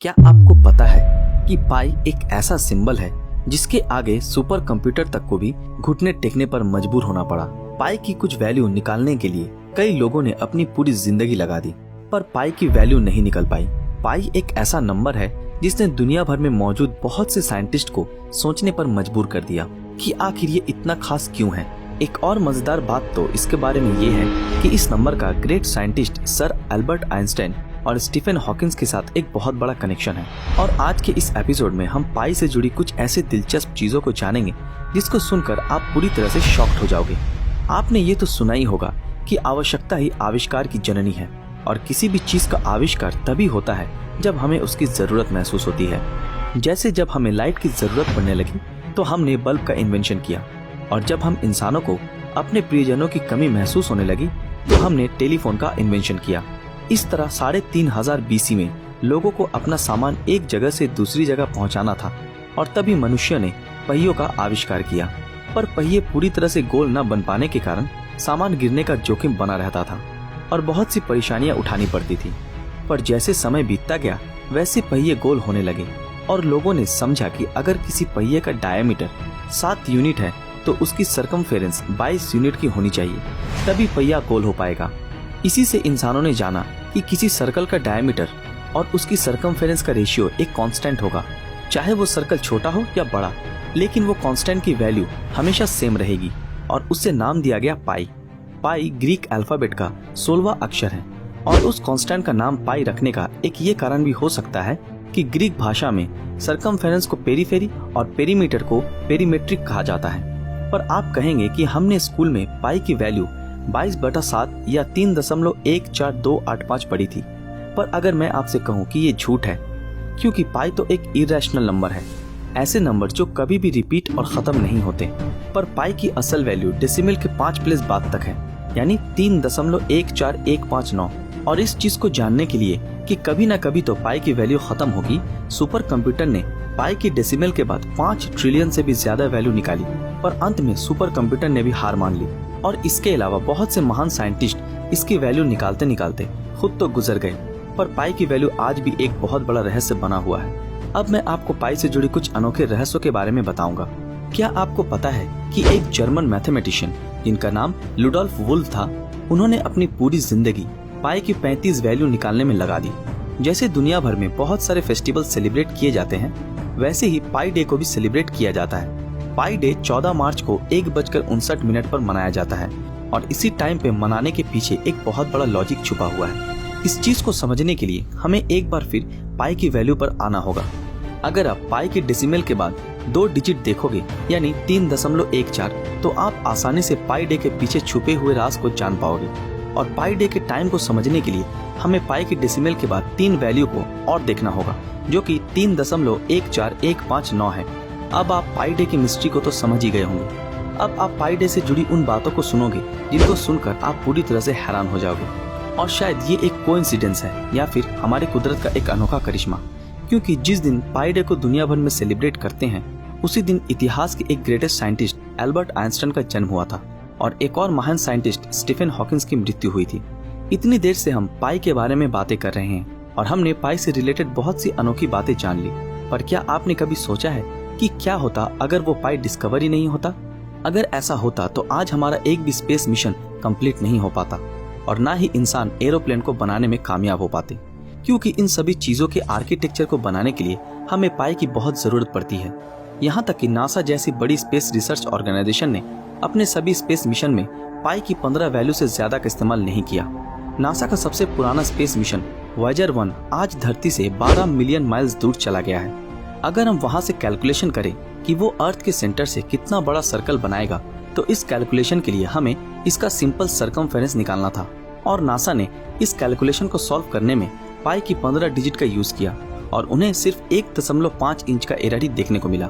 क्या आपको पता है कि पाई एक ऐसा सिंबल है जिसके आगे सुपर कंप्यूटर तक को भी घुटने टेकने पर मजबूर होना पड़ा। पाई की कुछ वैल्यू निकालने के लिए कई लोगों ने अपनी पूरी जिंदगी लगा दी, पर पाई की वैल्यू नहीं निकल पाई। पाई एक ऐसा नंबर है जिसने दुनिया भर में मौजूद बहुत से साइंटिस्ट को सोचने पर मजबूर कर दिया कि आखिर ये इतना खास क्यों है। एक और मजेदार बात तो इसके बारे में ये है कि इस नंबर का great scientist sir Albert Einstein और स्टीफन हॉकिंस के साथ एक बहुत बड़ा कनेक्शन है। और आज के इस एपिसोड में हम पाई से जुड़ी कुछ ऐसे दिलचस्प चीजों को जानेंगे जिसको सुनकर आप पूरी तरह से शॉक्ड हो जाओगे। आपने ये तो सुना ही होगा कि आवश्यकता ही आविष्कार की जननी है, और किसी भी चीज का आविष्कार तभी होता है जब हमें उसकी जरूरत महसूस होती है। जैसे जब हमें लाइट की जरूरत पड़ने लगी तो हमने बल्ब का इन्वेंशन किया, और जब हम इंसानों को अपने प्रियजनों की कमी महसूस होने लगी तो हमने टेलीफोन का इन्वेंशन किया। इस तरह 3500 BC में लोगों को अपना सामान एक जगह से दूसरी जगह पहुंचाना था, और तभी मनुष्य ने पहियों का आविष्कार किया। पर पहिए पूरी तरह से गोल न बन पाने के कारण सामान गिरने का जोखिम बना रहता था और बहुत सी परेशानियां उठानी पड़ती थी। पर जैसे समय बीतता गया वैसे पहिए गोल होने लगे, और लोगों ने समझा कि अगर किसी पहिए का डायमीटर 7 यूनिट है तो उसकी सरकमफेरेंस 22 यूनिट की होनी चाहिए, तभी पहिया गोल हो पाएगा। इसी से इंसानों ने जाना कि किसी सर्कल का डायमीटर और उसकी सरकमफेरेंस का रेशियो एक कांस्टेंट होगा, चाहे वो सर्कल छोटा हो या बड़ा, लेकिन वो कांस्टेंट की वैल्यू हमेशा सेम रहेगी, और उससे नाम दिया गया पाई। पाई ग्रीक अल्फाबेट का 16वां अक्षर है, और उस कांस्टेंट का नाम पाई रखने का एक ये कारण भी हो सकता है कि ग्रीक भाषा में सरकमफेरेंस को पेरीफेरी और पेरीमीटर को पेरीमेट्रिक कहा जाता है। पर आप कहेंगे कि हमने स्कूल में पाई की वैल्यू 22/7 या 3.14285 पढ़ी थी। पर अगर मैं आपसे कहूं कि ये झूठ है, क्योंकि पाई तो एक इरेशनल नंबर है, ऐसे नंबर जो कभी भी रिपीट और खत्म नहीं होते। पर पाई की असल वैल्यू डेसिमल के 5 प्लेस बाद तक है, यानी 3.14159। और इस चीज को जानने के लिए कि कभी न कभी तो पाई की वैल्यू खत्म होगी, सुपर कंप्यूटर ने पाई की डेसिमल के बाद 5 ट्रिलियन से भी ज्यादा वैल्यू निकाली। पर अंत में सुपर कंप्यूटर ने भी हार मान ली, और इसके अलावा बहुत से महान साइंटिस्ट इसकी वैल्यू निकालते निकालते खुद तो गुजर गए। पर पाई की वैल्यू आज भी एक बहुत बड़ा रहस्य बना हुआ है। अब मैं आपको पाई से जुड़ी कुछ अनोखे रहस्यों के बारे में बताऊंगा। क्या आपको पता है कि एक जर्मन मैथमेटिशियन जिनका नाम लुडोल्फ वुल्फ था, उन्होंने अपनी पूरी जिंदगी पाई की 35 वैल्यू निकालने में लगा दी। जैसे दुनिया भर में बहुत सारे फेस्टिवल सेलिब्रेट किए जाते हैं, वैसे ही पाई डे को भी सेलिब्रेट किया जाता है। पाई डे 14 मार्च को 1:59 पर मनाया जाता है, और इसी टाइम पे मनाने के पीछे एक बहुत बड़ा लॉजिक छुपा हुआ है। इस चीज को समझने के लिए हमें एक बार फिर पाई की वैल्यू पर आना होगा। अगर आप पाई के डेसिमल के बाद 2 डिजिट देखोगे, यानी 3.14, तो आप आसानी से पाई डे के पीछे छुपे हुए राज को जान पाओगे। और पाई डे के टाइम को समझने के लिए हमें पाई के डेसिमल के बाद 3 वैल्यू को और देखना होगा, जो कि 3.14159 है। अब आप पाई डे की मिस्ट्री को तो समझ ही गए होंगे। अब आप पाई डे से जुड़ी उन बातों को सुनोगे जिनको सुनकर आप पूरी तरह से हैरान हो जाओगे। और शायद ये एक कोइंसिडेंस है या फिर हमारे कुदरत का एक अनोखा करिश्मा, क्योंकि जिस दिन पाई डे को दुनिया भर में सेलिब्रेट करते हैं, उसी दिन इतिहास के एक ग्रेटेस्ट साइंटिस्ट एल्बर्ट आइंस्टाइन का जन्म हुआ था, और एक और महान साइंटिस्ट स्टीफन हॉकिंस की मृत्यु हुई थी। इतनी देर से हम पाई के बारे में बातें कर रहे हैं, और हमने पाई से रिलेटेड बहुत सी अनोखी बातें जान ली। पर क्या आपने कभी सोचा है कि क्या होता अगर वो पाई डिस्कवर ही नहीं होता? अगर ऐसा होता तो आज हमारा एक भी स्पेस मिशन कंप्लीट नहीं हो पाता, और ना ही इंसान एरोप्लेन को बनाने में कामयाब हो पाते, क्योंकि इन सभी चीजों के आर्किटेक्चर को बनाने के लिए हमें पाई की बहुत जरूरत पड़ती है। यहाँ तक कि नासा जैसी बड़ी स्पेस रिसर्च ऑर्गेनाइजेशन ने अपने सभी स्पेस मिशन में पाई की 15 वैल्यू से ज्यादा का इस्तेमाल नहीं किया। नासा का सबसे पुराना स्पेस मिशन वॉयेजर 1 आज धरती से 12 मिलियन माइल्स दूर चला गया है। अगर हम वहां से कैलकुलेशन करें कि वो अर्थ के सेंटर से कितना बड़ा सर्कल बनाएगा, तो इस कैलकुलेशन के लिए हमें इसका सिंपल सरकमफेरेंस निकालना था, और नासा ने इस कैलकुलेशन को सॉल्व करने में पाई की 15 डिजिट का यूज किया, और उन्हें सिर्फ 1.5 इंच का एरर ही देखने को मिला।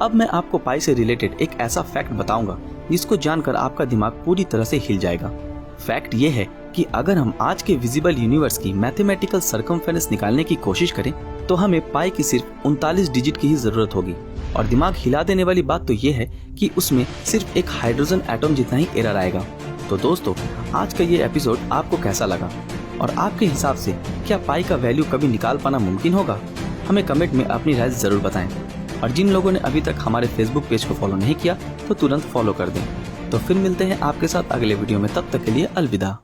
अब मैं आपको पाई से रिलेटेड एक ऐसा फैक्ट बताऊंगा जिसको जानकर आपका दिमाग पूरी तरह से हिल जाएगा। फैक्ट ये है कि अगर हम आज के विजिबल यूनिवर्स की मैथमेटिकल सरकमफेरेंस निकालने की कोशिश करें, तो हमें पाई की सिर्फ 39 डिजिट की ही जरूरत होगी। और दिमाग हिला देने वाली बात तो ये है कि उसमें सिर्फ एक हाइड्रोजन एटम जितना ही एरर आएगा। तो दोस्तों, आज का ये एपिसोड आपको कैसा लगा, और आपके हिसाब से क्या पाई का वैल्यू कभी निकाल पाना मुमकिन होगा? हमें कमेंट में अपनी राय जरूर बताएं। और जिन लोगों ने अभी तक हमारे फेसबुक पेज को फॉलो नहीं किया तो तुरंत फॉलो कर दें। तो फिर मिलते हैं आपके साथ अगले वीडियो में, तब तक के लिए अलविदा।